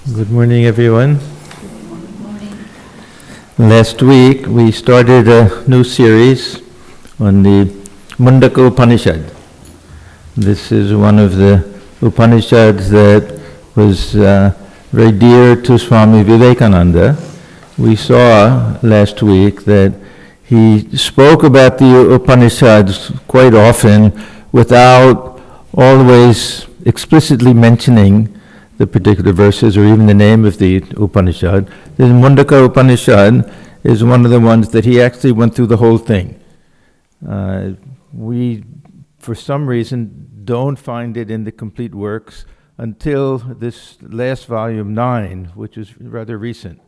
Good morning, everyone. Good morning. Last week we started a new series on the Mundaka Upanishad. This is one of the Upanishads that was very dear to Swami Vivekananda. We saw last week that he spoke about the Upanishads quite often without always explicitly mentioning the particular verses or even the name of the Upanishad. The Mundaka Upanishad is one of the ones that he actually went through the whole thing. We, for some reason, don't find it in the complete works until this last volume, 9, which is rather recent,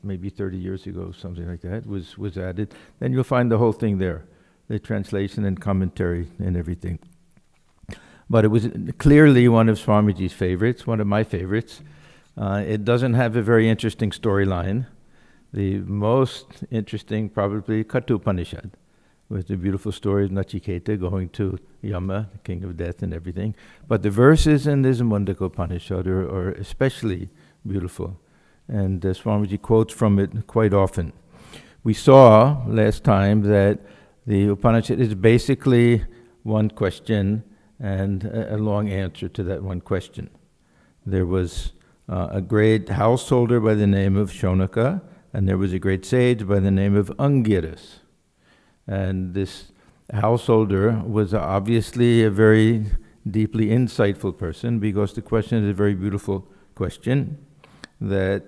maybe 30 years ago, something like that, was added. Then you'll find the whole thing there, the translation and commentary and everything. But it was clearly one of Swamiji's favorites, one of my favorites. It doesn't have a very interesting storyline. The most interesting, probably, Kathopanishad, with the beautiful story of Nachiketa going to Yama, the king of death and everything. But the verses in this Mundaka Upanishad are especially beautiful. And Swamiji quotes from it quite often. We saw last time that the Upanishad is basically one question and a long answer to that one question. There was a great householder by the name of Shonaka, and there was a great sage by the name of Angiras. And this householder was obviously a very deeply insightful person, because the question is a very beautiful question, that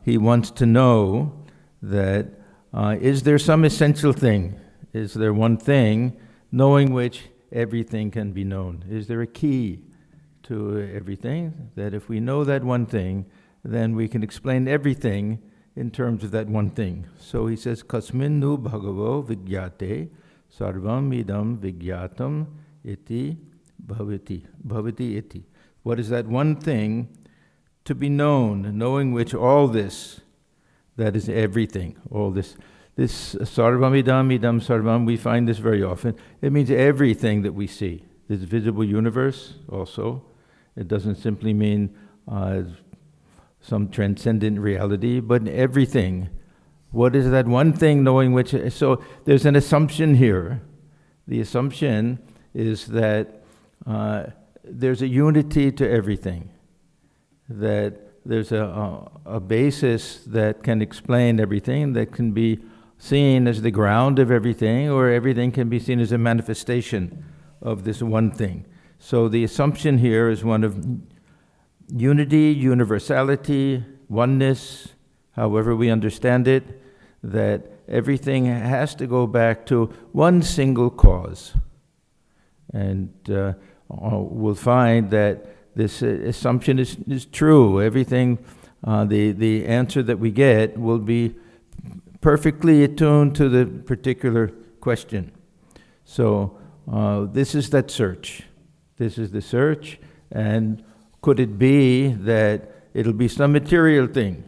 he wants to know that is there some essential thing? Is there one thing knowing which everything can be known? Is there a key to everything, that if we know that one thing, then we can explain everything in terms of that one thing? So he says, Kasmin nu bhagavo vigyate sarvam idam vigyatam iti bhavati iti. What is that one thing to be known, knowing which all this, that is everything, all this sarvam idam sarvam, we find this very often. It means everything that we see. This visible universe also. It doesn't simply mean some transcendent reality, but everything. What is that one thing knowing which? So there's an assumption here. The assumption is that there's a unity to everything. That there's a basis that can explain everything, that can be seen as the ground of everything, or everything can be seen as a manifestation of this one thing. So the assumption here is one of unity, universality, oneness, however we understand it, that everything has to go back to one single cause. And we'll find that this assumption is true. Everything, the answer that we get will be perfectly attuned to the particular question. So this is that search. This is the search, and could it be that it'll be some material thing?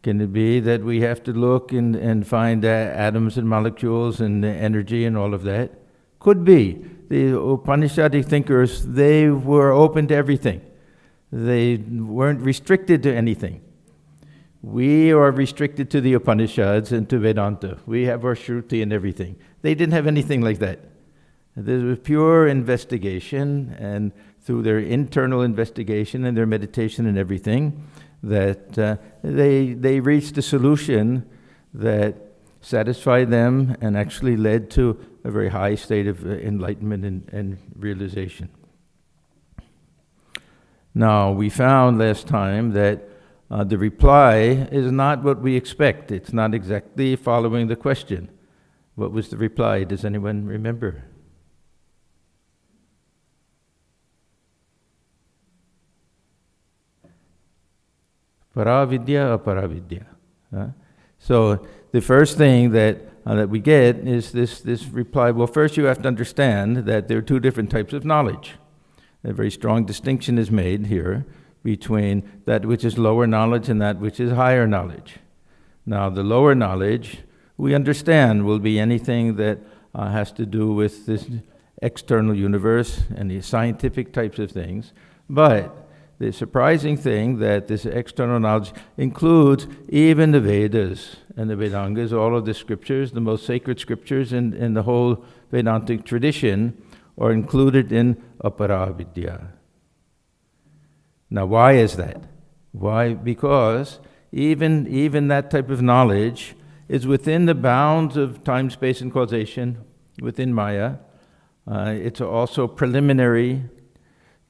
Can it be that we have to look and find atoms and molecules and energy and all of that? Could be. The Upanishadic thinkers, they were open to everything. They weren't restricted to anything. We are restricted to the Upanishads and to Vedanta. We have our Shruti and everything. They didn't have anything like that. There was pure investigation, and through their internal investigation and their meditation and everything, that they reached a solution that satisfied them and actually led to a very high state of enlightenment and realization. Now, we found last time that the reply is not what we expect. It's not exactly following the question. What was the reply? Does anyone remember? Paravidya, aparavidya. So the first thing that we get is this reply. Well, first you have to understand that there are two different types of knowledge. A very strong distinction is made here between that which is lower knowledge and that which is higher knowledge. Now, the lower knowledge, we understand, will be anything that has to do with this external universe and the scientific types of things. But the surprising thing that this external knowledge includes even the Vedas and the Vedangas, all of the scriptures, the most sacred scriptures in the whole Vedantic tradition are included in Aparavidya. Now, why is that? Why? Because even that type of knowledge is within the bounds of time, space, and causation, within Maya. It's also preliminary.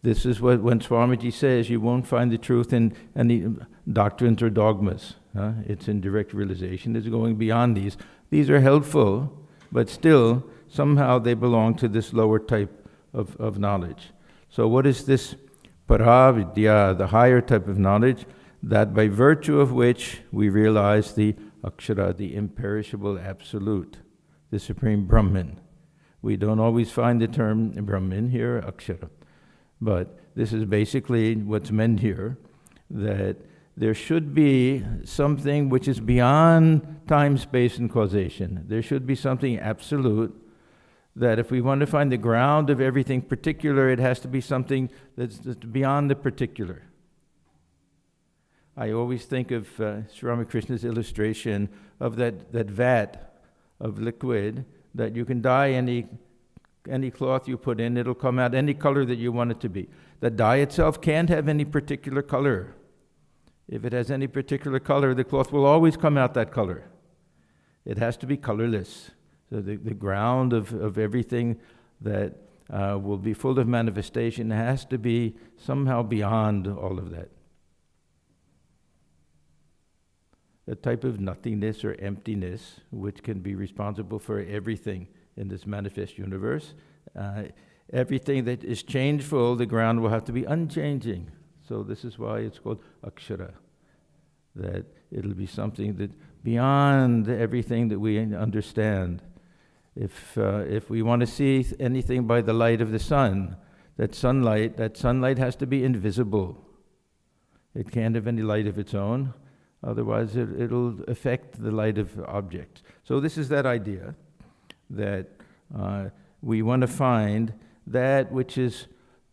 This is what, when Swamiji says, you won't find the truth in any doctrines or dogmas. It's in direct realization. It's going beyond these. These are helpful, but still, somehow they belong to this lower type of knowledge. So what is this Paravidya, the higher type of knowledge, that by virtue of which we realize the Akshara, the imperishable absolute, the supreme Brahman. We don't always find the term Brahman here, Akshara. But this is basically what's meant here, that there should be something which is beyond time, space, and causation. There should be something absolute, that if we want to find the ground of everything particular, it has to be something that's beyond the particular. I always think of Sri Ramakrishna's illustration of that vat of liquid that you can dye any cloth you put in, it'll come out any color that you want it to be. The dye itself can't have any particular color. If it has any particular color, the cloth will always come out that color. It has to be colorless. So the ground of everything that will be full of manifestation has to be somehow beyond all of that. A type of nothingness or emptiness which can be responsible for everything in this manifest universe. Everything that is changeful, the ground will have to be unchanging. So this is why it's called Akshara, that it'll be something that beyond everything that we understand. If we want to see anything by the light of the sun, that sunlight has to be invisible. It can't have any light of its own, otherwise it'll affect the light of objects. So this is that idea that we want to find that which is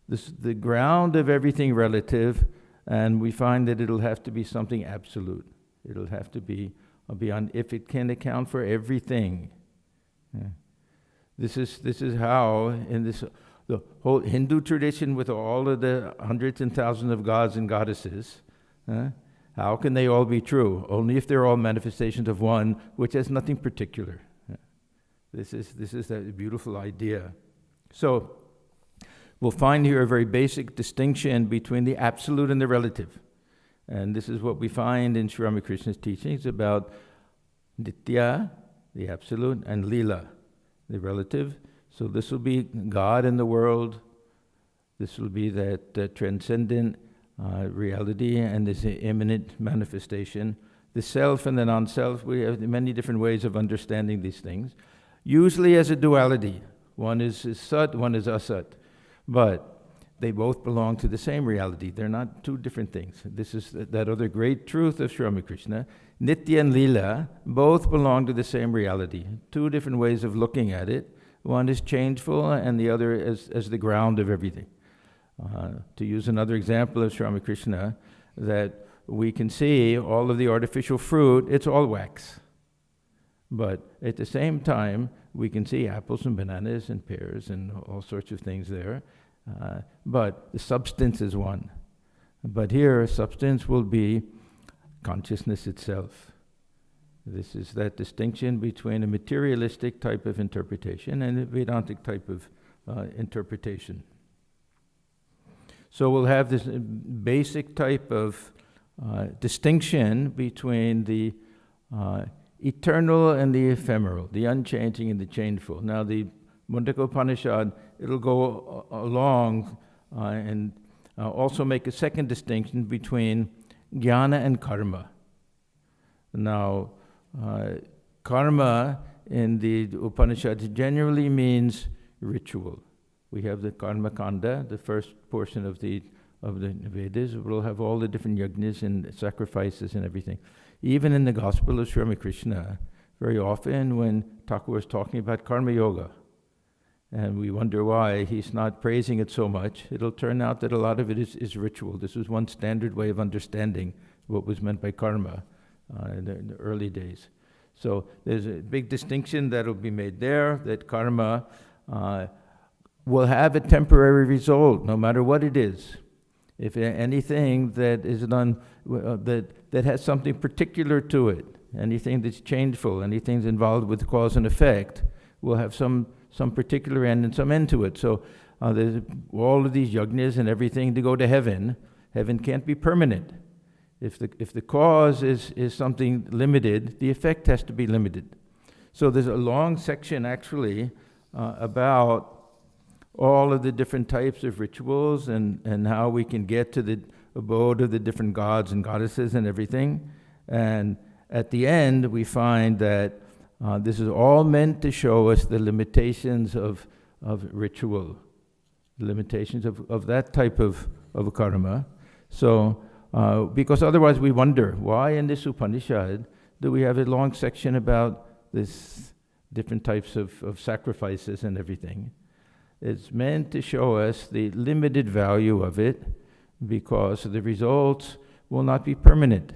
the ground of everything relative, and we find that it'll have to be something absolute. It'll have to be beyond, if it can account for everything. Yeah. This is how, in the whole Hindu tradition with all of the hundreds and thousands of gods and goddesses, how can they all be true? Only if they're all manifestations of one, which has nothing particular. Yeah. This is that beautiful idea. So we'll find here a very basic distinction between the absolute and the relative. And this is what we find in Sri Ramakrishna's teachings about Nitya, the absolute, and Leela, the relative. So this will be God in the world. This will be that transcendent reality and this immanent manifestation. The self and the non-self, we have many different ways of understanding these things. Usually as a duality. One is Sat, one is Asat. But they both belong to the same reality. They're not two different things. This is that other great truth of Sri Ramakrishna. Nitya and Leela both belong to the same reality. Two different ways of looking at it. One is changeful and the other as the ground of everything. To use another example of Sri Ramakrishna, that we can see all of the artificial fruit, it's all wax. But at the same time, we can see apples and bananas and pears and all sorts of things there. But the substance is one. But here, substance will be consciousness itself. This is that distinction between a materialistic type of interpretation and a Vedantic type of interpretation. So we'll have this basic type of distinction between the eternal and the ephemeral, the unchanging and the changeful. Now the Mundaka Upanisad, it'll go along and also make a second distinction between jnana and karma. Now, karma in the Upanishads generally means ritual. We have the karma kanda, the first portion of the Vedas. We'll have all the different yajnas and sacrifices and everything. Even in the Gospel of Sri Ramakrishna, very often when Thakur was talking about karma yoga, And we wonder why he's not praising it so much. It'll turn out that a lot of it is ritual. This was one standard way of understanding what was meant by karma in the early days. So there's a big distinction that'll be made there, that karma will have a temporary result, no matter what it is. If anything that is done, that has something particular to it, anything that's changeful, anything that's involved with cause and effect, will have some particular end and some end to it. So there's all of these yajnas and everything to go to heaven. Heaven can't be permanent. If the cause is something limited, the effect has to be limited. So there's a long section actually about all of the different types of rituals and how we can get to the abode of the different gods and goddesses and everything. And at the end, we find that this is all meant to show us the limitations of ritual, the limitations of that type of karma. So, because otherwise we wonder, why in this Upanishad do we have a long section about this different types of sacrifices and everything? It's meant to show us the limited value of it, because the results will not be permanent.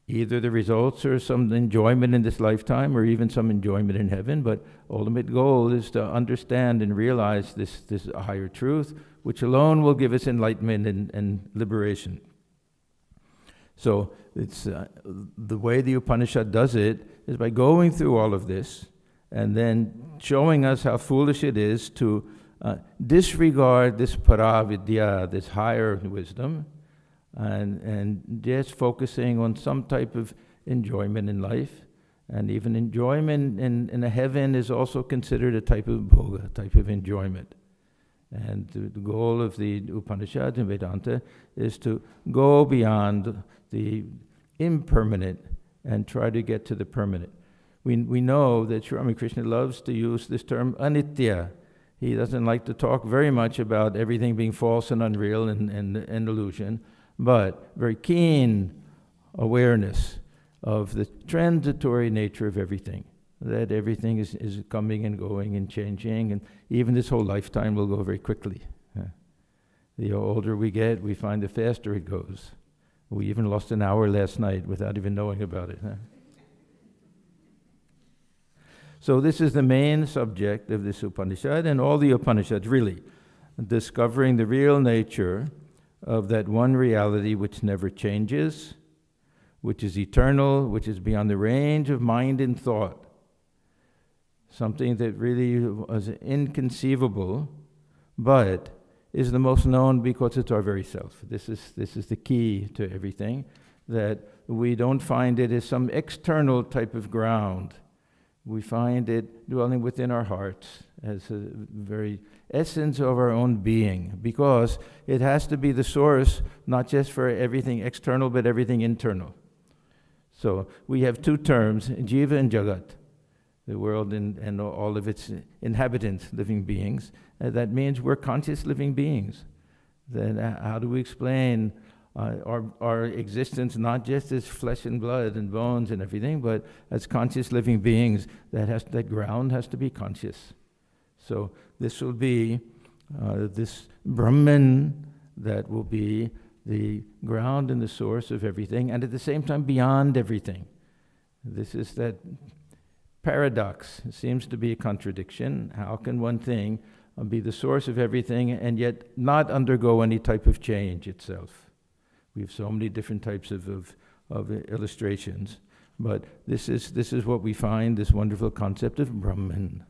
Either the results are some enjoyment in this lifetime or even some enjoyment in heaven, but ultimate goal is to understand and realize this higher truth, which alone will give us enlightenment and liberation. So it's the way the Upanishad does it is by going through all of this and then showing us how foolish it is to disregard this paravidya, this higher wisdom, and just focusing on some type of enjoyment in life. And even enjoyment in a heaven is also considered a type of bhoga, a type of enjoyment. And the goal of the Upanishad and Vedanta is to go beyond the impermanent and try to get to the permanent. We know that Sri Ramakrishna loves to use this term anitya. He doesn't like to talk very much about everything being false and unreal and illusion, but very keen awareness of the transitory nature of everything, that everything is coming and going and changing, and even this whole lifetime will go very quickly. The older we get, we find the faster it goes. We even lost an hour last night without even knowing about it. So this is the main subject of this Upanishad and all the Upanishads, really, discovering the real nature of that one reality which never changes, which is eternal, which is beyond the range of mind and thought. Something that really was inconceivable, but is the most known because it's our very self. This is the key to everything, that we don't find it as some external type of ground. We find it dwelling within our hearts as a very essence of our own being, because it has to be the source, not just for everything external, but everything internal. So we have two terms, jiva and jagat, the world and all of its inhabitants, living beings. That means we're conscious living beings. Then how do we explain our existence, not just as flesh and blood and bones and everything, but as conscious living beings? That ground has to be conscious. So this will be this Brahman that will be the ground and the source of everything, and at the same time beyond everything. This is that paradox. It seems to be a contradiction. How can one thing be the source of everything and yet not undergo any type of change itself? We have so many different types of illustrations, but this is what we find, this wonderful concept of Brahman,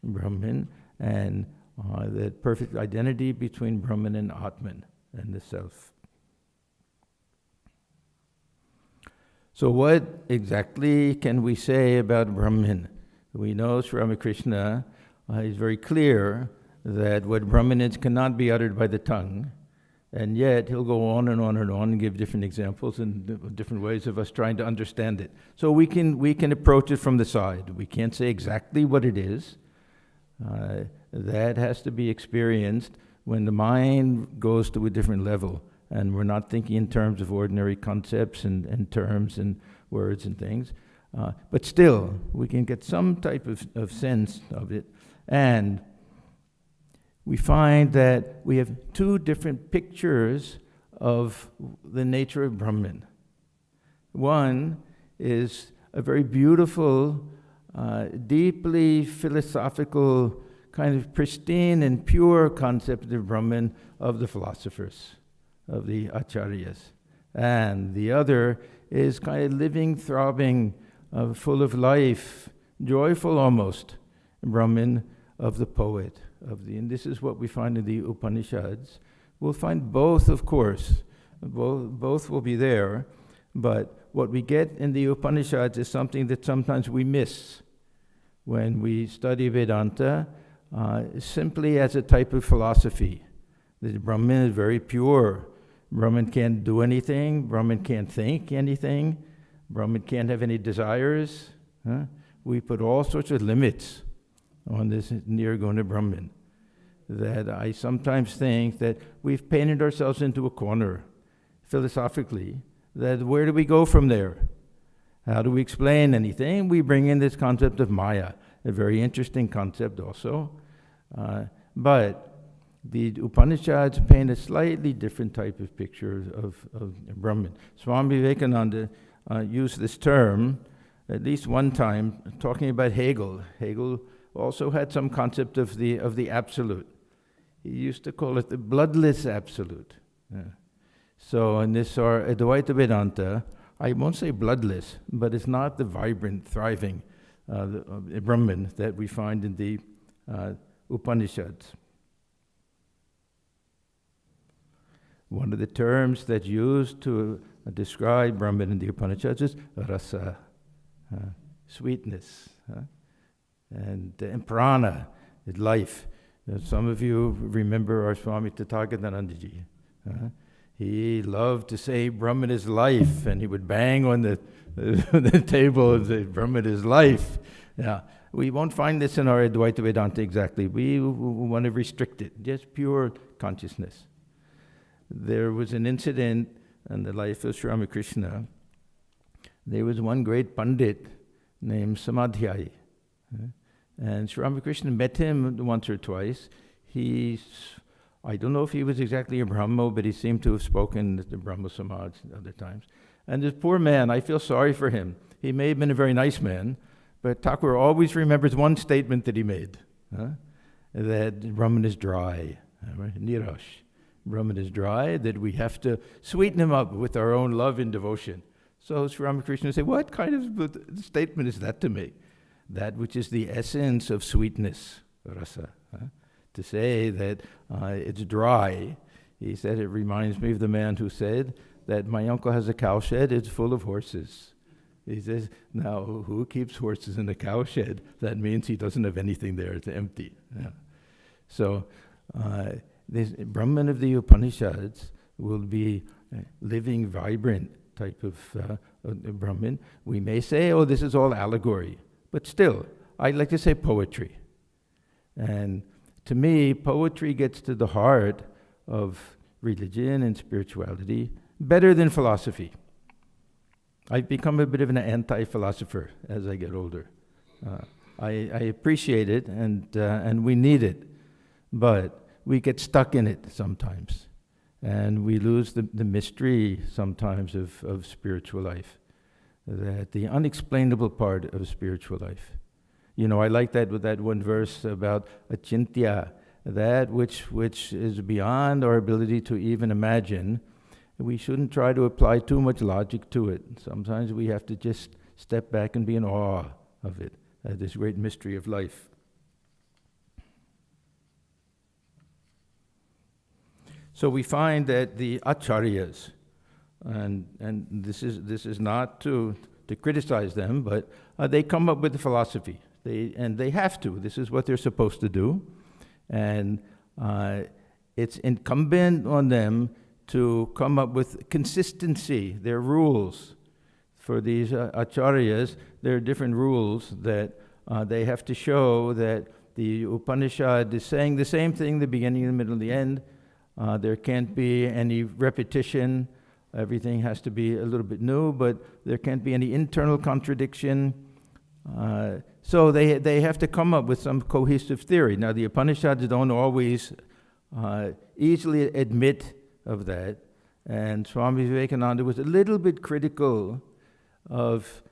and that perfect identity between Brahman and Atman and the self. So what exactly can we say about Brahman? We know Sri Ramakrishna is very clear that what Brahman is cannot be uttered by the tongue, and yet he'll go on and on and on and give different examples and different ways of us trying to understand it. So we can approach it from the side. We can't say exactly what it is. That has to be experienced when the mind goes to a different level, and we're not thinking in terms of ordinary concepts and terms and words and things. But still, we can get some type of sense of it. And we find that we have two different pictures of the nature of Brahman. One is a very beautiful, deeply philosophical, kind of pristine and pure concept of Brahman of the philosophers, of the acharyas. And the other is kind of living, throbbing, full of life, joyful almost, Brahman of the poet. And this is what we find in the Upanishads. We'll find both, of course. Both will be there. But what we get in the Upanishads is something that sometimes we miss when we study Vedanta, simply as a type of philosophy. That Brahman is very pure. Brahman can't do anything. Brahman can't think anything. Brahman can't have any desires. We put all sorts of limits on this Nirguna Brahman, that I sometimes think that we've painted ourselves into a corner, philosophically, that where do we go from there? How do we explain anything? We bring in this concept of Maya, a very interesting concept also. But the Upanishads paint a slightly different type of picture of Brahman. Swami Vivekananda used this term at least one time, talking about Hegel. Hegel also had some concept of the absolute. He used to call it the bloodless absolute. So in this our Advaita Vedanta, I won't say bloodless, but it's not the vibrant, thriving Brahman that we find in the Upanishads. One of the terms that's used to describe Brahman in the Upanishads is rasa, sweetness. And prana is life. Some of you remember our Swami Tathagatanandaji. He loved to say Brahman is life, and he would bang on the table and say Brahman is life. Yeah, we won't find this in our Advaita Vedanta exactly. We want to restrict it, just pure consciousness. There was an incident in the life of Sri Ramakrishna. There was one great Pandit named Samadhyay. And Sri Ramakrishna met him once or twice. I don't know if he was exactly a Brahmo, but he seemed to have spoken at the Brahmo Samaj other times. And this poor man, I feel sorry for him. He may have been a very nice man, but Thakur always remembers one statement that he made, that Brahman is dry, nirash. Brahman is dry, that we have to sweeten him up with our own love and devotion. So Sri Ramakrishna would say, what kind of statement is that to make? That which is the essence of sweetness, rasa. To say that it's dry, he said, it reminds me of the man who said that my uncle has a cowshed, it's full of horses. He says, now who keeps horses in a cowshed? That means he doesn't have anything there, it's empty. Yeah. So this Brahman of the Upanishads will be living, vibrant type of Brahman. We may say, oh, this is all allegory. But still, I'd like to say poetry. And to me, poetry gets to the heart of religion and spirituality better than philosophy. I've become a bit of an anti-philosopher as I get older. I appreciate it, and we need it, but we get stuck in it sometimes, and we lose the mystery sometimes of spiritual life, that the unexplainable part of spiritual life. You know, I like that with that one verse about achintya, that which is beyond our ability to even imagine. We shouldn't try to apply too much logic to it. Sometimes we have to just step back and be in awe of it, this great mystery of life. So we find that the acharyas, and this is not to criticize them, but they come up with the philosophy. They have to. This is what they're supposed to do. And it's incumbent on them to come up with consistency, their rules. For these acharyas, there are different rules that they have to show that the Upanishad is saying the same thing, the beginning, the middle, and the end. There can't be any repetition. Everything has to be a little bit new, but there can't be any internal contradiction. So they have to come up with some cohesive theory. Now, the Upanishads don't always easily admit of that, and Swami Vivekananda was a little bit critical of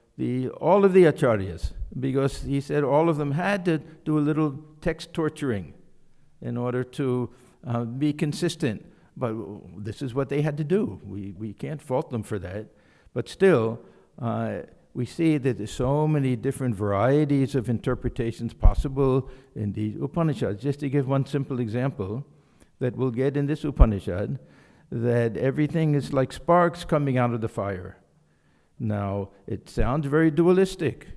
all of the acharyas, because he said all of them had to do a little text torturing in order to be consistent. But this is what they had to do. We can't fault them for that. But still, we see that there's so many different varieties of interpretations possible in the Upanishads. Just to give one simple example that we'll get in this Upanishad, that everything is like sparks coming out of the fire. Now, it sounds very dualistic.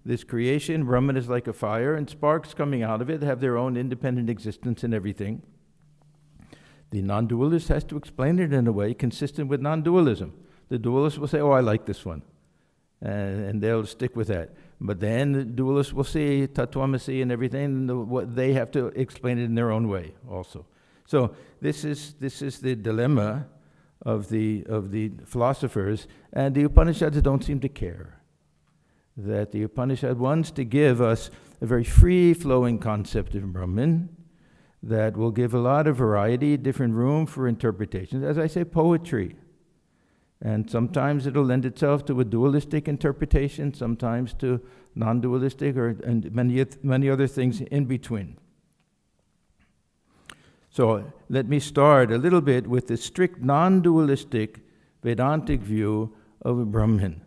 This creation, Brahman is like a fire, and sparks coming out of it have their own independent existence and everything. The non-dualist has to explain it in a way consistent with non-dualism. The dualist will say, oh, I like this one, and they'll stick with that. But then the dualist will see Tattvamasi and everything, what they have to explain it in their own way also. So this is the dilemma of the philosophers, and the Upanishads don't seem to care. That the Upanishad wants to give us a very free-flowing concept of Brahman that will give a lot of variety, different room for interpretations. As I say, poetry. And sometimes it'll lend itself to a dualistic interpretation, sometimes to non-dualistic, and many other things in between. So let me start a little bit with the strict non-dualistic Vedantic view of Brahman.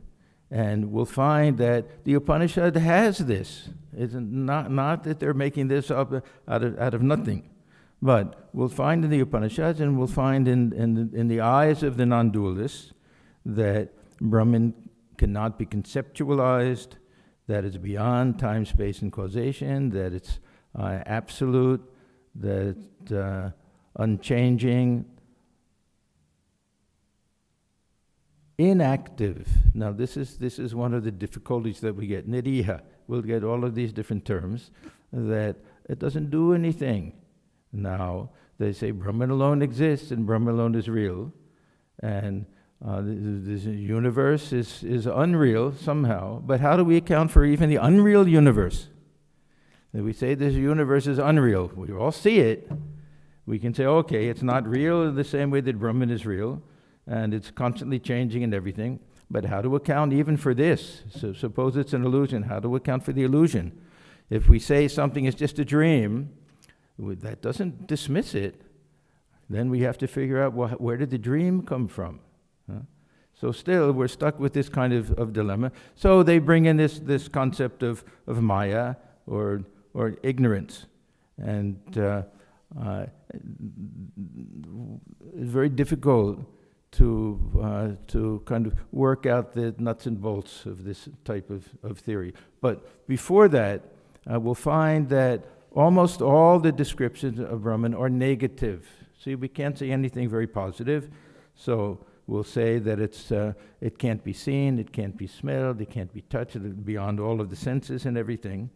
And we'll find that the Upanishad has this. It's not that they're making this up out of nothing. But we'll find in the Upanishads, and we'll find in the eyes of the non-dualists, that Brahman cannot be conceptualized, that it's beyond time, space, and causation, that it's absolute, that it's unchanging, inactive. Now this is one of the difficulties that we get. Niriha, we'll get all of these different terms, that it doesn't do anything. Now they say Brahman alone exists and Brahman alone is real, and this universe is unreal somehow. But how do we account for even the unreal universe? If we say this universe is unreal, we all see it. We can say, okay, it's not real in the same way that Brahman is real, and it's constantly changing and everything. But how to account even for this? So suppose it's an illusion. How to account for the illusion? If we say something is just a dream, that doesn't dismiss it. Then we have to figure out, well, where did the dream come from? So still, we're stuck with this kind of dilemma. So they bring in this concept of Maya or ignorance. And it's very difficult to kind of work out the nuts and bolts of this type of theory. But before that, we'll find that almost all the descriptions of Brahman are negative. See, we can't say anything very positive. So we'll say that it can't be seen, it can't be smelled, it can't be touched, it's beyond all of the senses and everything.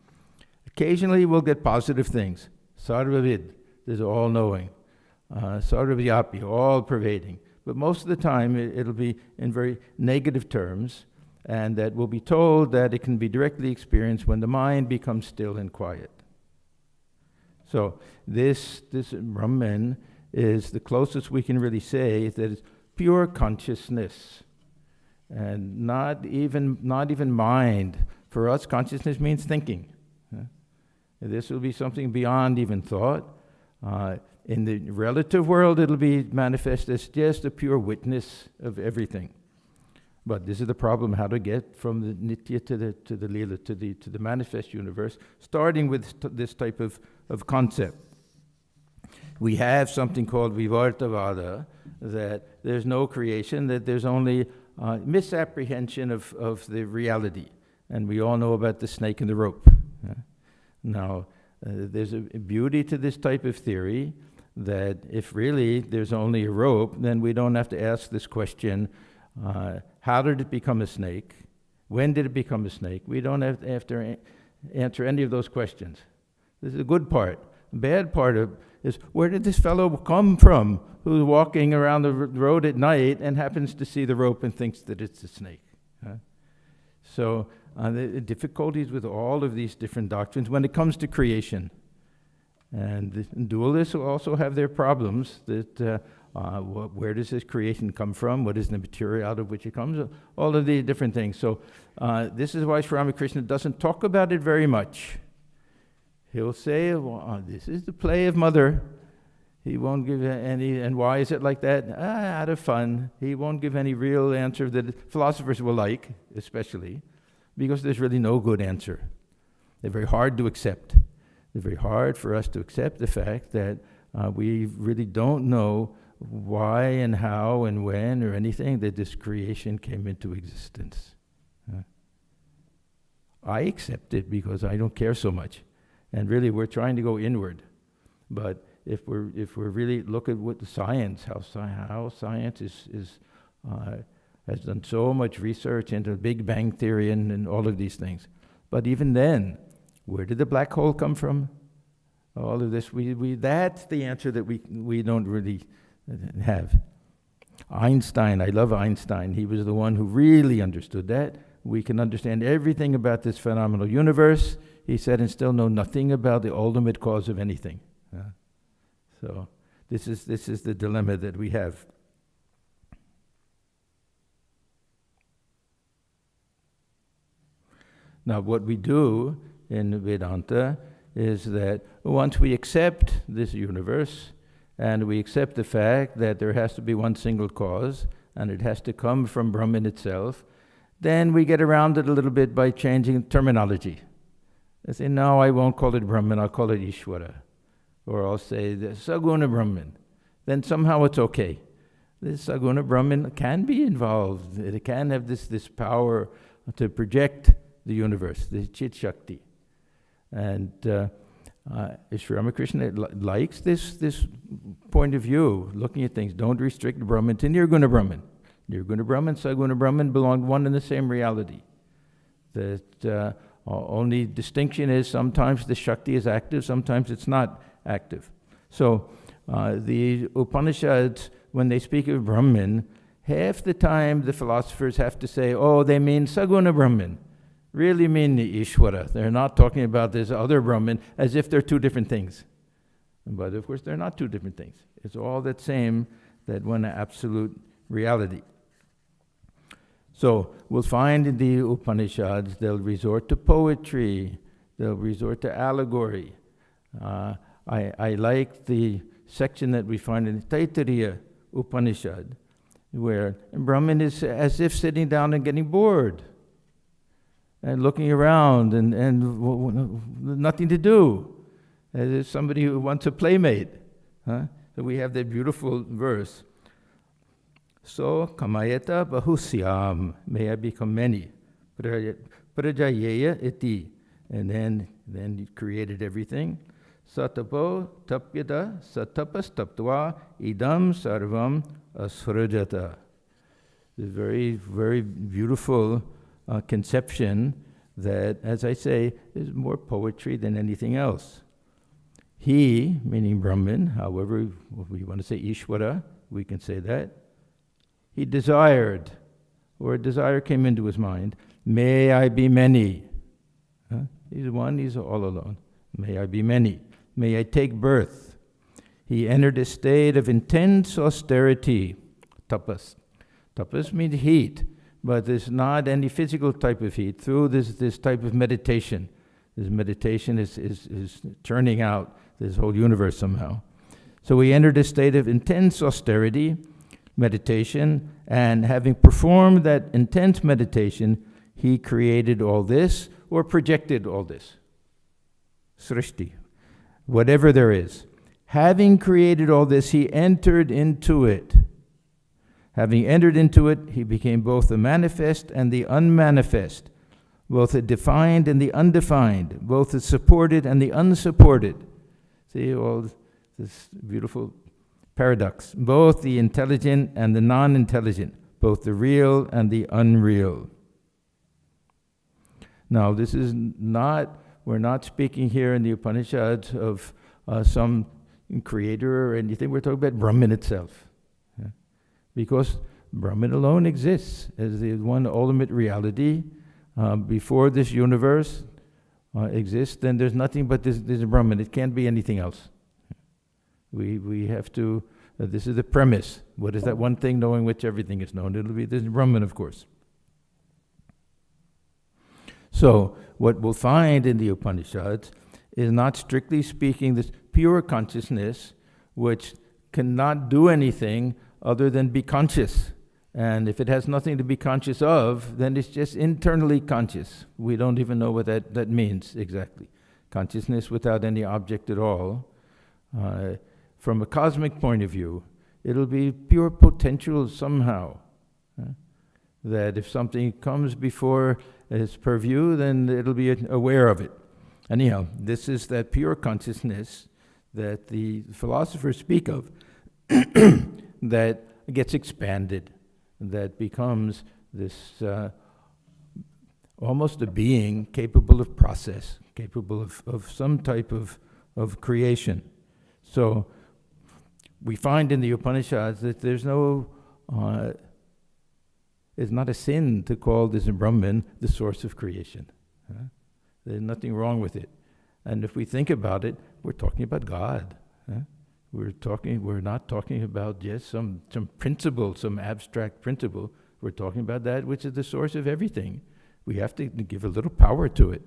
Occasionally we'll get positive things. Sarvavid, there's all-knowing. Sarvavyapi, all-pervading. But most of the time it'll be in very negative terms, and that we'll be told that it can be directly experienced when the mind becomes still and quiet. So this Brahman is the closest we can really say that it's pure consciousness, and not even mind. For us, consciousness means thinking. This will be something beyond even thought. In the relative world, it'll be manifest as just a pure witness of everything. But this is the problem: how to get from the nitya to the lila, to the manifest universe, starting with this type of concept. We have something called Vivartavada, that there's no creation, that there's only misapprehension of the reality. And we all know about the snake and the rope. Now, there's a beauty to this type of theory, that if really there's only a rope, then we don't have to ask this question, how did it become a snake? When did it become a snake? We don't have to answer any of those questions. This is a good part. The bad part is, where did this fellow come from who's walking around the road at night and happens to see the rope and thinks that it's a snake? So the difficulties with all of these different doctrines when it comes to creation. And the dualists also have their problems that where does this creation come from? What is the material out of which it comes? All of these different things. So this is why Sri Ramakrishna doesn't talk about it very much. He'll say, well, this is the play of mother. He won't give any, and why is it like that? Out of fun. He won't give any real answer that philosophers will like, especially, because there's really no good answer. They're very hard to accept. They're very hard for us to accept the fact that we really don't know why and how and when or anything that this creation came into existence. I accept it because I don't care so much. And really, we're trying to go inward. But if we're really look at what the science, how science has done so much research into the Big Bang Theory and all of these things. But even then, where did the black hole come from? All of this, that's the answer that we don't really have. Einstein, I love Einstein. He was the one who really understood that. We can understand everything about this phenomenal universe, he said, and still know nothing about the ultimate cause of anything. So this is the dilemma that we have. Now, what we do in Vedanta is that once we accept this universe, and we accept the fact that there has to be one single cause, and it has to come from Brahman itself, then we get around it a little bit by changing terminology. I say, no, I won't call it Brahman, I'll call it Ishvara. Or I'll say the Saguna Brahman. Then somehow it's okay. This Saguna Brahman can be involved. It can have this power to project the universe, the Chit Shakti. And Sri Ramakrishna likes this point of view, looking at things. Don't restrict Brahman to Nirguna Brahman. Nirguna Brahman, Saguna Brahman belong one and the same reality. That only distinction is sometimes the Shakti is active, sometimes it's not active. So the Upanishads, when they speak of Brahman, half the time the philosophers have to say, oh, they mean Saguna Brahman. Really mean the Ishvara. They're not talking about this other Brahman as if they're two different things. But of course, they're not two different things. It's all that same, that one absolute reality. So we'll find in the Upanishads, they'll resort to poetry, they'll resort to allegory. I like the section that we find in Taittiriya Upanishad, where Brahman is as if sitting down and getting bored, and looking around and nothing to do, as if somebody who wants a playmate. So we have that beautiful verse. So kamayeta bahusyam, may I become many. Prajayeya iti, and then he created everything. Satapo tapyata satapas taptva idam sarvam asrajata. The very, very beautiful conception that, as I say, is more poetry than anything else. He, meaning Brahman, however we want to say Ishvara, we can say that. He desired, or a desire came into his mind, may I be many. He's one, he's all alone. May I be many. May I take birth. He entered a state of intense austerity, tapas. Tapas means heat, but there's not any physical type of heat. Through this type of meditation, this meditation is turning out this whole universe somehow. So he entered a state of intense austerity, meditation, and having performed that intense meditation, he created all this, or projected all this. Srishti, whatever there is. Having created all this, he entered into it. Having entered into it, he became both the manifest and the unmanifest, both the defined and the undefined, both the supported and the unsupported. See all this beautiful paradox. Both the intelligent and the non-intelligent, both the real and the unreal. Now, we're not speaking here in the Upanishads of some creator or anything. We're talking about Brahman itself. Yeah? Because Brahman alone exists as the one ultimate reality. Before this universe exists, then there's nothing but this Brahman. It can't be anything else. We have to, this is the premise. What is that one thing knowing which everything is known? It'll be this Brahman, of course. So, what we'll find in the Upanishads is not strictly speaking this pure consciousness which cannot do anything other than be conscious. And if it has nothing to be conscious of, then it's just internally conscious. We don't even know what that means exactly. Consciousness without any object at all. From a cosmic point of view, it'll be pure potential somehow. That if something comes before its purview, then it'll be aware of it. Anyhow, this is that pure consciousness that the philosophers speak of that gets expanded, that becomes this almost a being capable of process, capable of some type of creation. So we find in the Upanishads that there's no, it's not a sin to call this Brahman the source of creation. There's nothing wrong with it. And if we think about it, we're talking about God. We're not talking about just some principle, some abstract principle. We're talking about that which is the source of everything. We have to give a little power to it.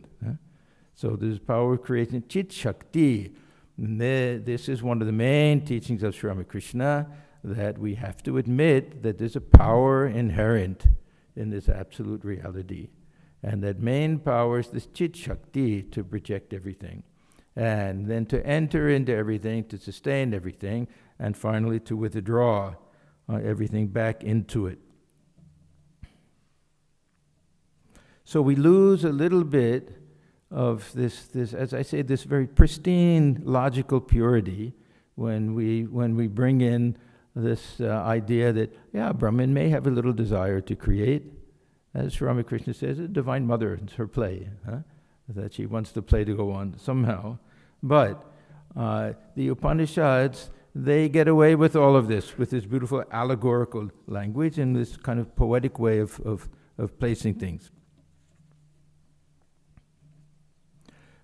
So there's power of creation, Chit Shakti. This is one of the main teachings of Sri Ramakrishna, that we have to admit that there's a power inherent in this absolute reality. And that main power is this Chit Shakti, to project everything. And then to enter into everything, to sustain everything, and finally to withdraw everything back into it. So we lose a little bit of this, as I say, this very pristine logical purity when we bring in this idea that, Brahman may have a little desire to create. As Sri Ramakrishna says, a divine mother, it's her play, that she wants the play to go on somehow. But the Upanishads, they get away with all of this, with this beautiful allegorical language and this kind of poetic way of placing things.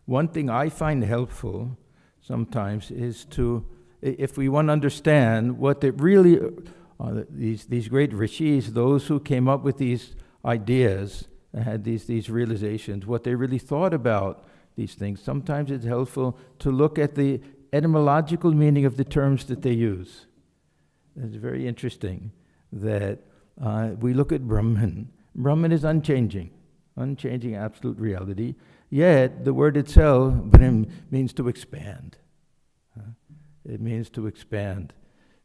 One thing I find helpful sometimes is to, if we want to understand what they really, these great rishis, those who came up with these ideas, had these realizations, what they really thought about these things, sometimes it's helpful to look at the etymological meaning of the terms that they use. It's very interesting that we look at Brahman. Brahman is unchanging absolute reality, yet the word itself, Brahm, means to expand. It means to expand.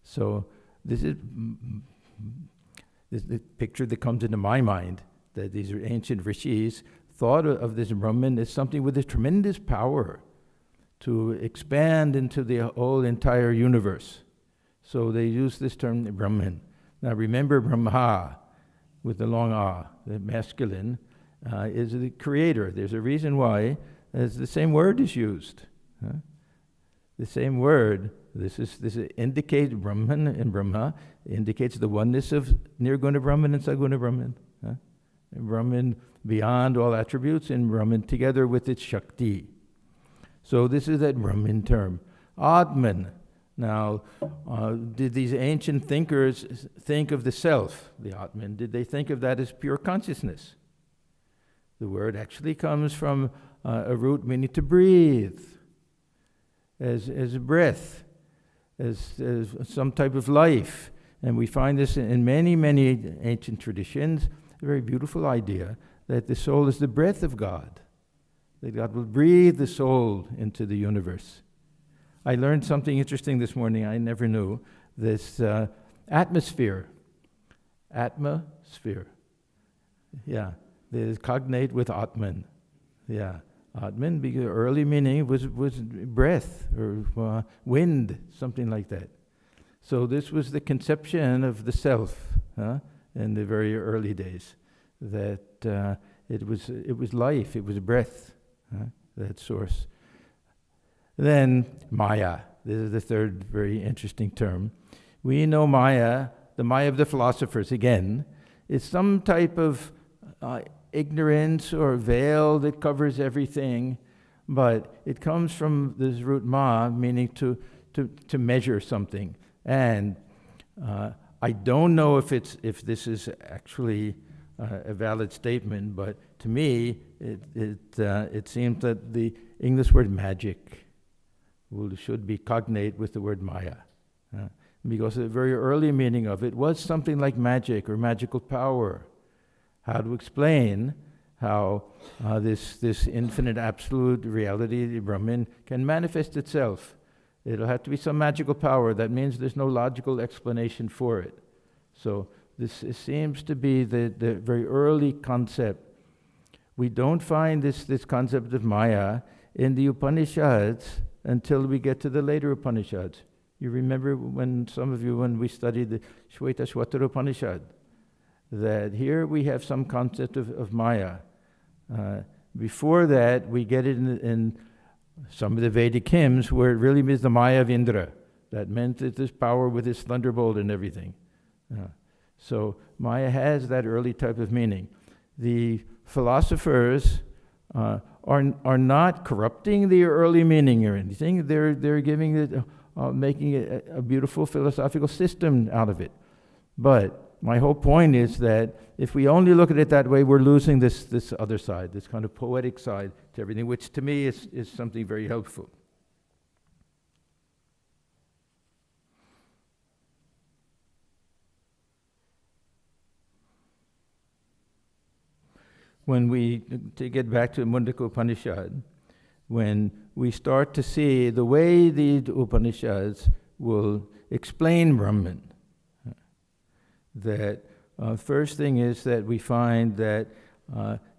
So this is the picture that comes into my mind, that these ancient rishis thought of this Brahman as something with a tremendous power to expand into the whole entire universe. So they use this term Brahman. Now remember, Brahma, with the long ah, the masculine, is the creator. There's a reason why, as the same word is used. The same word, this indicates Brahman and Brahma, indicates the oneness of Nirguna Brahman and Saguna Brahman. Brahman beyond all attributes, and Brahman together with its Shakti. So this is that Brahman term. Atman. Now, did these ancient thinkers think of the self, the Atman? Did they think of that as pure consciousness? The word actually comes from a root meaning to breathe, as a breath, as some type of life. And we find this in many, many ancient traditions, a very beautiful idea that the soul is the breath of God, that God will breathe the soul into the universe. I learned something interesting this morning I never knew. This atmosphere. Yeah, the cognate with Atman. Yeah, Atman, because early meaning was breath or wind, something like that. So this was the conception of the self in the very early days. That it was life, it was breath, that source. Then Maya. This is the third very interesting term. We know Maya, the Maya of the philosophers, again, is some type of ignorance or veil that covers everything, but it comes from this root ma, meaning to measure something. And I don't know if this is actually a valid statement, but to me, it seems that the English word magic should be cognate with the word Maya. Because the very early meaning of it was something like magic or magical power. How to explain how this infinite absolute reality, the Brahman, can manifest itself. It'll have to be some magical power. That means there's no logical explanation for it. So this seems to be the very early concept. We don't find this concept of Maya in the Upanishads until we get to the later Upanishads. You remember when we studied the Shvetashvatara Upanishad, that here we have some concept of Maya. Before that, we get it in some of the Vedic hymns where it really means the Maya of Indra. That meant that this power with his thunderbolt and everything. So Maya has that early type of meaning. The philosophers are not corrupting the early meaning or anything. They're giving it, making it a beautiful philosophical system out of it. But my whole point is that if we only look at it that way, we're losing this other side, this kind of poetic side to everything, which to me is something very helpful. To get back to Mundaka Upanishad, when we start to see the way the Upanishads will explain Brahman, that first thing is that we find that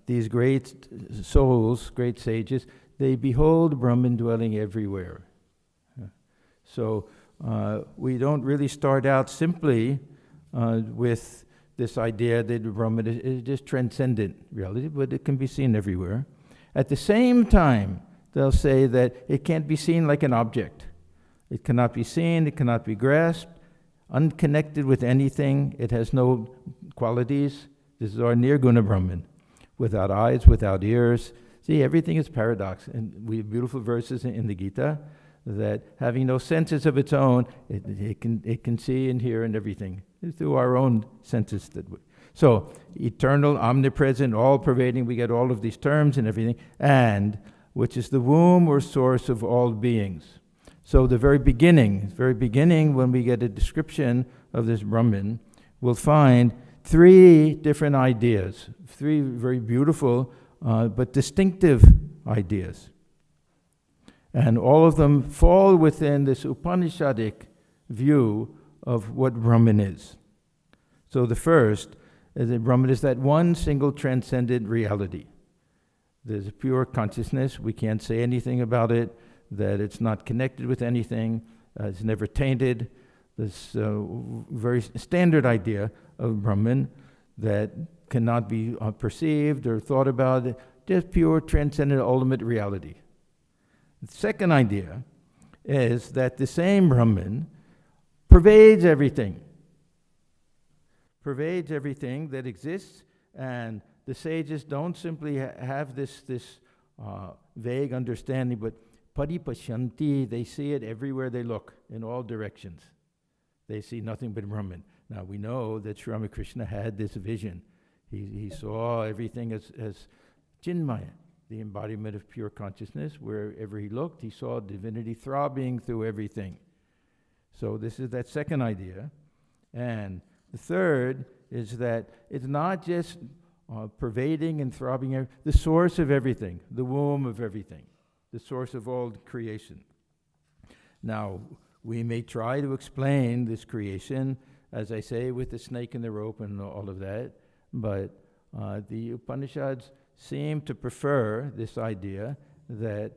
these great souls, great sages, they behold Brahman dwelling everywhere. So we don't really start out simply with this idea that Brahman is just transcendent reality, but it can be seen everywhere. At the same time, they'll say that it can't be seen like an object. It cannot be seen, it cannot be grasped, unconnected with anything, it has no qualities. This is our Nirguna Brahman, without eyes, without ears. See, everything is paradox. And we have beautiful verses in the Gita that having no senses of its own, it can see and hear and everything through our own senses. So, eternal, omnipresent, all-pervading, we get all of these terms and everything, and which is the womb or source of all beings. So the very beginning, when we get a description of this Brahman, we'll find three different ideas, three very beautiful but distinctive ideas. And all of them fall within this Upanishadic view of what Brahman is. So the first is that Brahman is that one single transcendent reality. There's a pure consciousness, we can't say anything about it, that it's not connected with anything, it's never tainted. This very standard idea of Brahman that cannot be perceived or thought about, just pure transcendent ultimate reality. The second idea is that the same Brahman pervades everything that exists, and the sages don't simply have this vague understanding, but paripashyanti, they see it everywhere they look, in all directions. They see nothing but Brahman. Now we know that Sri Ramakrishna had this vision. He saw everything as Chinmaya, the embodiment of pure consciousness. Wherever he looked, he saw divinity throbbing through everything. So this is that second idea. And the third is that it's not just pervading and throbbing, the source of everything, the womb of everything, the source of all creation. Now, we may try to explain this creation, as I say, with the snake and the rope and all of that, but the Upanishads seem to prefer this idea that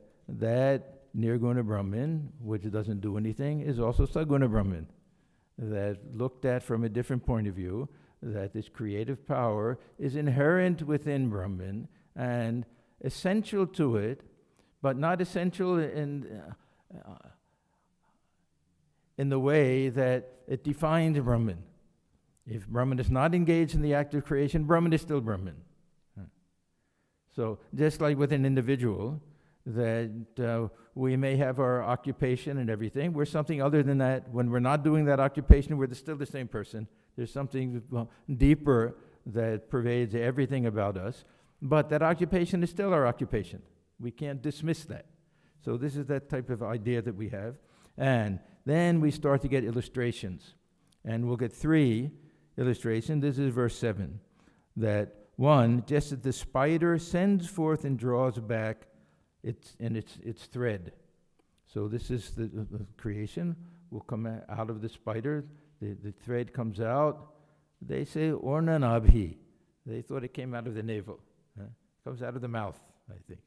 Nirguna Brahman, which doesn't do anything, is also Saguna Brahman, that looked at from a different point of view, that this creative power is inherent within Brahman and essential to it, but not essential in in the way that it defines Brahman. If Brahman is not engaged in the act of creation, Brahman is still Brahman. So just like with an individual, that we may have our occupation and everything, we're something other than that. When we're not doing that occupation, we're still the same person. There's something deeper that pervades everything about us. But that occupation is still our occupation. We can't dismiss that. So this is that type of idea that we have. And then we start to get illustrations. And we'll get 3 illustrations. This is verse 7. That 1, just as the spider sends forth and draws back its thread. So this is the creation will come out of the spider. The thread comes out. They say ornanabhi. They thought it came out of the navel. Comes out of the mouth, I think.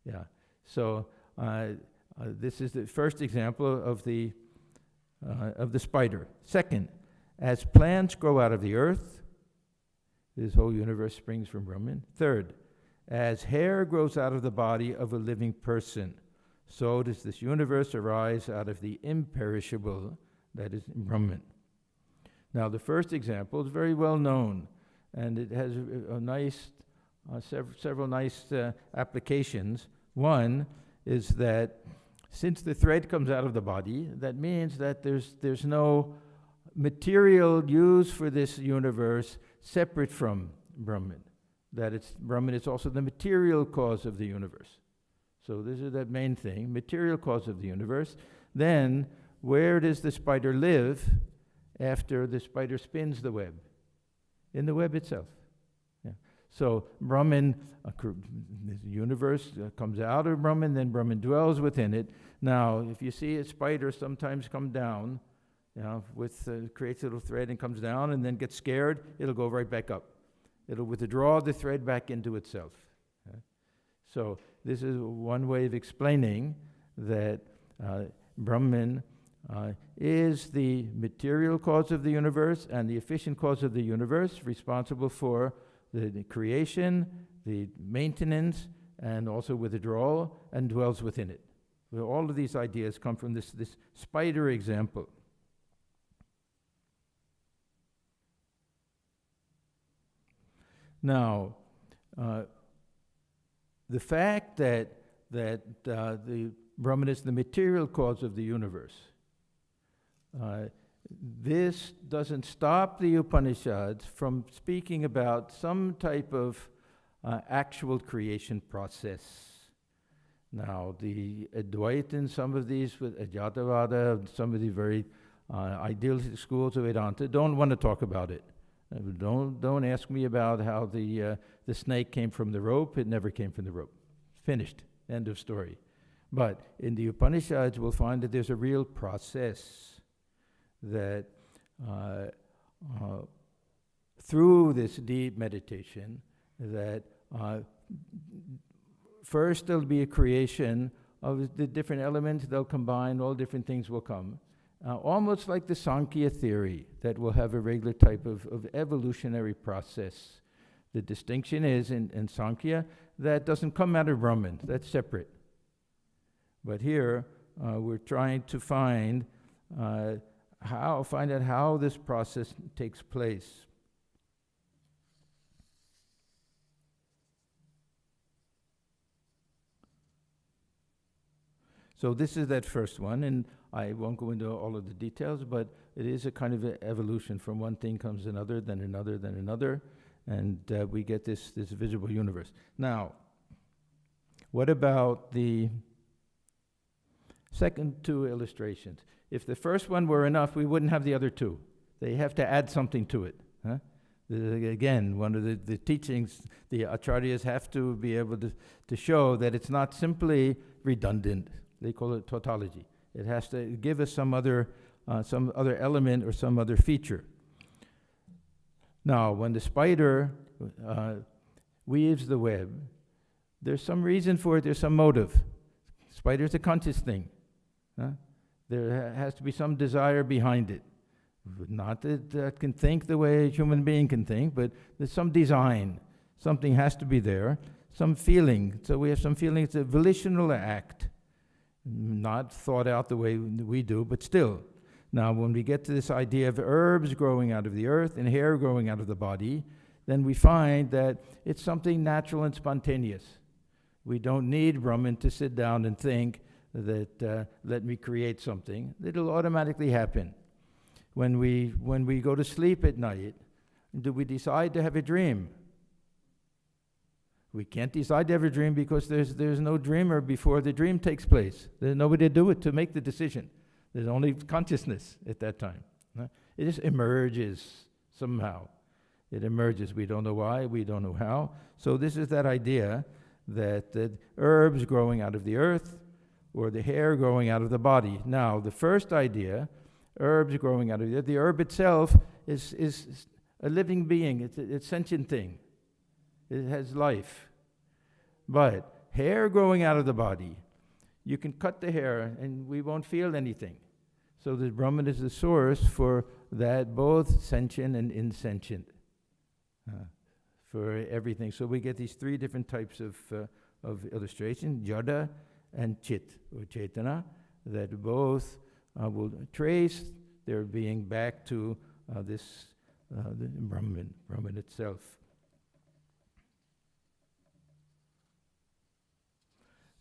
Yeah. So this is the first example of the spider. Second, as plants grow out of the earth, this whole universe springs from Brahman. Third, as hair grows out of the body of a living person, so does this universe arise out of the imperishable, that is Brahman. Now, the first example is very well known, and it has a nice, several nice applications. One is that since the thread comes out of the body, that means that there's no material used for this universe separate from Brahman. That it's Brahman is also the material cause of the universe. So this is that main thing, material cause of the universe. Then, where does the spider live after the spider spins the web? In the web itself. Yeah. So Brahman, the universe comes out of Brahman, then Brahman dwells within it. Now, if you see a spider sometimes come down, creates a little thread and comes down and then gets scared, it'll go right back up. It'll withdraw the thread back into itself. So this is one way of explaining that Brahman is the material cause of the universe and the efficient cause of the universe, responsible for the creation, the maintenance, and also withdrawal, and dwells within it. Well, all of these ideas come from this spider example. Now, the fact that the Brahman is the material cause of the universe, this doesn't stop the Upanishads from speaking about some type of actual creation process. Now, the Advaita, some of these with Ajatavada, some of the very idealistic schools of Vedanta don't want to talk about it. Don't ask me about how the snake came from the rope. It never came from the rope. Finished. End of story. But in the Upanishads, we'll find that there's a real process that through this deep meditation, that first there'll be a creation of the different elements. They'll combine. All different things will come. Almost like the Sankhya theory, that will have a regular type of evolutionary process. The distinction is in Sankhya, that doesn't come out of Brahman, that's separate. But here, we're trying to find out how this process takes place. So this is that first one, and I won't go into all of the details, but it is a kind of a evolution. From one thing comes another, then another, then another, and we get this visible universe. Now, what about the second 2 illustrations? If the first one were enough, we wouldn't have the other 2. They have to add something to it. Again, one of the teachings, the acharyas have to be able to show that it's not simply redundant. They call it tautology. It has to give us some other element or some other feature. Now, when the spider weaves the web, there's some reason for it, there's some motive. Spider's a conscious thing. There has to be some desire behind it. Not that it can think the way a human being can think, but there's some design. Something has to be there, some feeling. So we have some feeling. It's a volitional act, not thought out the way we do, but still. Now, when we get to this idea of herbs growing out of the earth and hair growing out of the body, then we find that it's something natural and spontaneous. We don't need Brahman to sit down and think that, let me create something. It'll automatically happen. When we go to sleep at night, do we decide to have a dream? We can't decide to have a dream because there's no dreamer before the dream takes place. There's nobody to do it to make the decision. There's only consciousness at that time. It just emerges somehow. It emerges. We don't know why, we don't know how. So this is that idea that the herbs growing out of the earth or the hair growing out of the body. Now, the first idea, herbs growing out of the earth, the herb itself is a living being. It's a sentient thing. It has life. But hair growing out of the body, you can cut the hair and we won't feel anything. So the Brahman is the source for that, both sentient and insentient, for everything. So we get these three different types of illustration, jada and chit, or chetana, that both will trace their being back to the Brahman itself.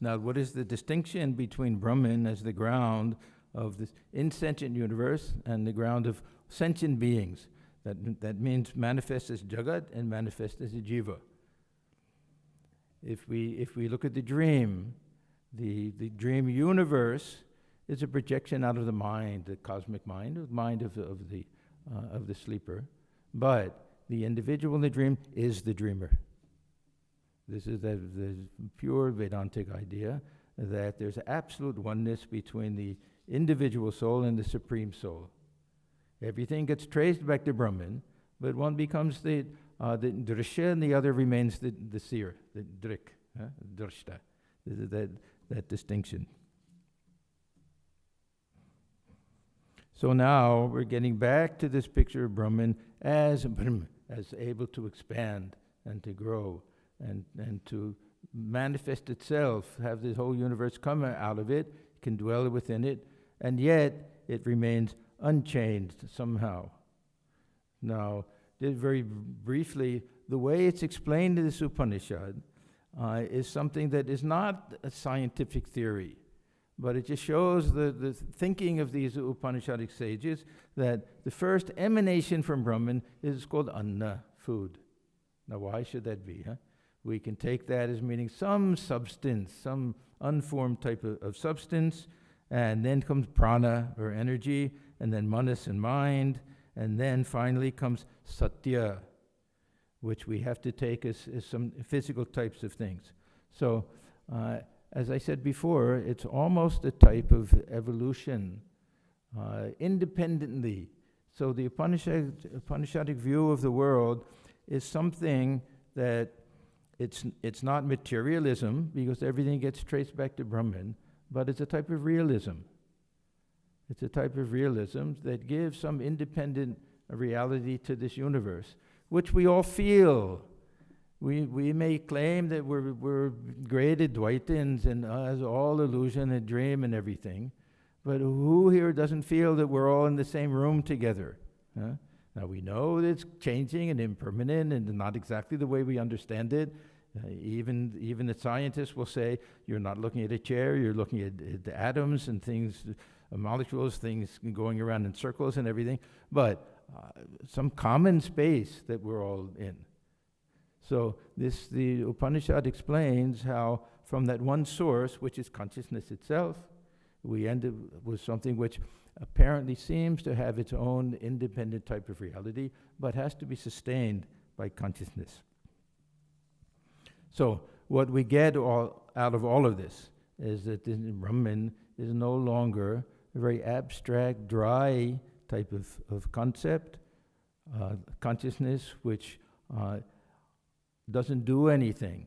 Now, what is the distinction between Brahman as the ground of this insentient universe and the ground of sentient beings? That means manifest as Jagat and manifest as a Jiva. If we look at the dream universe is a projection out of the mind, the cosmic mind, the mind of the sleeper. But the individual in the dream is the dreamer. This is the pure Vedantic idea that there's absolute oneness between the individual soul and the supreme soul. Everything gets traced back to Brahman, but one becomes the drishya and the other remains the seer, the drik, drishta. This is that distinction. So now we're getting back to this picture of Brahman as able to expand and to grow and to manifest itself, have this whole universe come out of it, can dwell within it, and yet it remains unchanged somehow. Now, very briefly, the way it's explained in this Upanishad is something that is not a scientific theory, but it just shows the thinking of these Upanishadic sages that the first emanation from Brahman is called anna, food. Now, why should that be? We can take that as meaning some substance, some unformed type of substance, and then comes prana, or energy, and then manas and mind, and then finally comes satya, which we have to take as some physical types of things. So, as I said before, it's almost a type of evolution independently. So the Upanishadic view of the world is something that it's not materialism, because everything gets traced back to Brahman, but it's a type of realism. It's a type of realism that gives some independent reality to this universe, which we all feel. We may claim that we're great Advaitins and as all illusion and dream and everything, but who here doesn't feel that we're all in the same room together? Now we know that it's changing and impermanent and not exactly the way we understand it. Even the scientists will say, you're not looking at a chair, you're looking at the atoms and things, molecules, things going around in circles and everything, but some common space that we're all in. So the Upanishad explains how from that one source, which is consciousness itself, we end up with something which apparently seems to have its own independent type of reality, but has to be sustained by consciousness. So what we get out of all of this is that the Brahman is no longer a very abstract, dry type of concept, consciousness which doesn't do anything.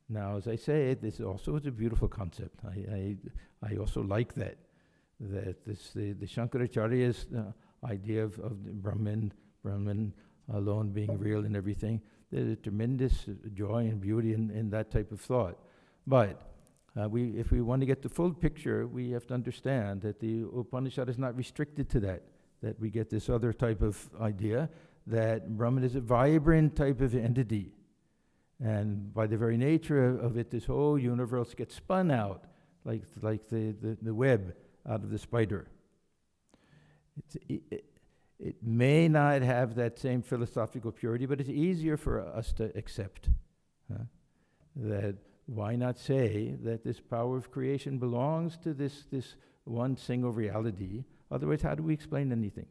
Now, as I say, this also is a beautiful concept. I also like that the Shankaracharya's idea of the Brahman alone being real and everything. There's a tremendous joy and beauty in that type of thought. But if we want to get the full picture, we have to understand that the Upanishad is not restricted to that. that we get this other type of idea that Brahman is a vibrant type of entity. And by the very nature of it, this whole universe gets spun out like the web out of the spider. It may not have that same philosophical purity, but it's easier for us to accept. That why not say that this power of creation belongs to this one single reality? Otherwise, how do we explain anything?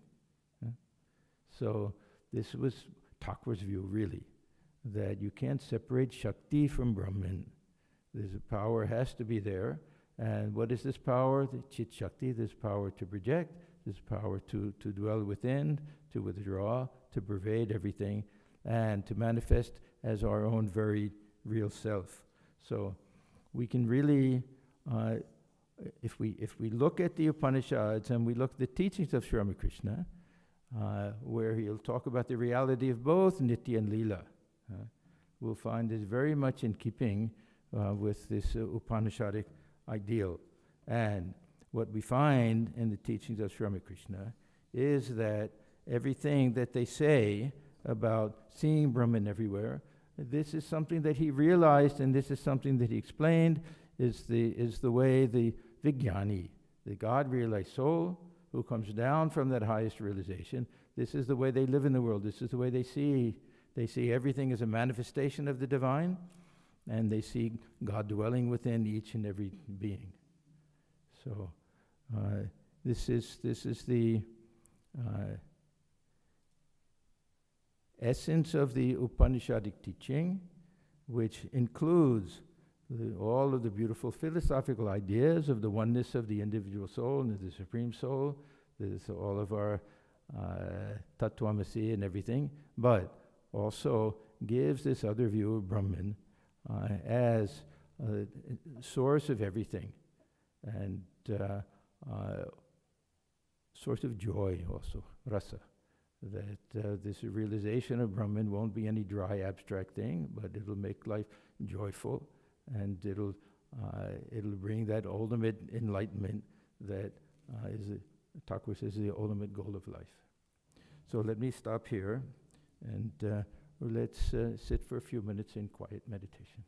So this was Thakur's view, really, that you can't separate Shakti from Brahman. This power has to be there. And what is this power? The Chit Shakti, this power to project, this power to dwell within, to withdraw, to pervade everything, and to manifest as our own very real self. So we can really, if we look at the Upanishads and we look at the teachings of Sri Ramakrishna, where he'll talk about the reality of both Nitya and Leela, we'll find is very much in keeping with this Upanishadic ideal. And what we find in the teachings of Sri Ramakrishna is that everything that they say about seeing Brahman everywhere, this is something that he realized, and this is something that he explained, is the way the Vijnani, the God-realized soul, who comes down from that highest realization, this is the way they live in the world. This is the way they see. They see everything as a manifestation of the divine, and they see God dwelling within each and every being. So this is the essence of the Upanishadic teaching, which includes all of the beautiful philosophical ideas of the oneness of the individual soul and the Supreme Soul. There's all of our Tattvamasi and everything, but also gives this other view of Brahman as a source of everything, and source of joy also, rasa. That this realization of Brahman won't be any dry abstract thing, but it'll make life joyful, and it'll bring that ultimate enlightenment that Thakur says, is the ultimate goal of life. So let me stop here, and let's sit for a few minutes in quiet meditation.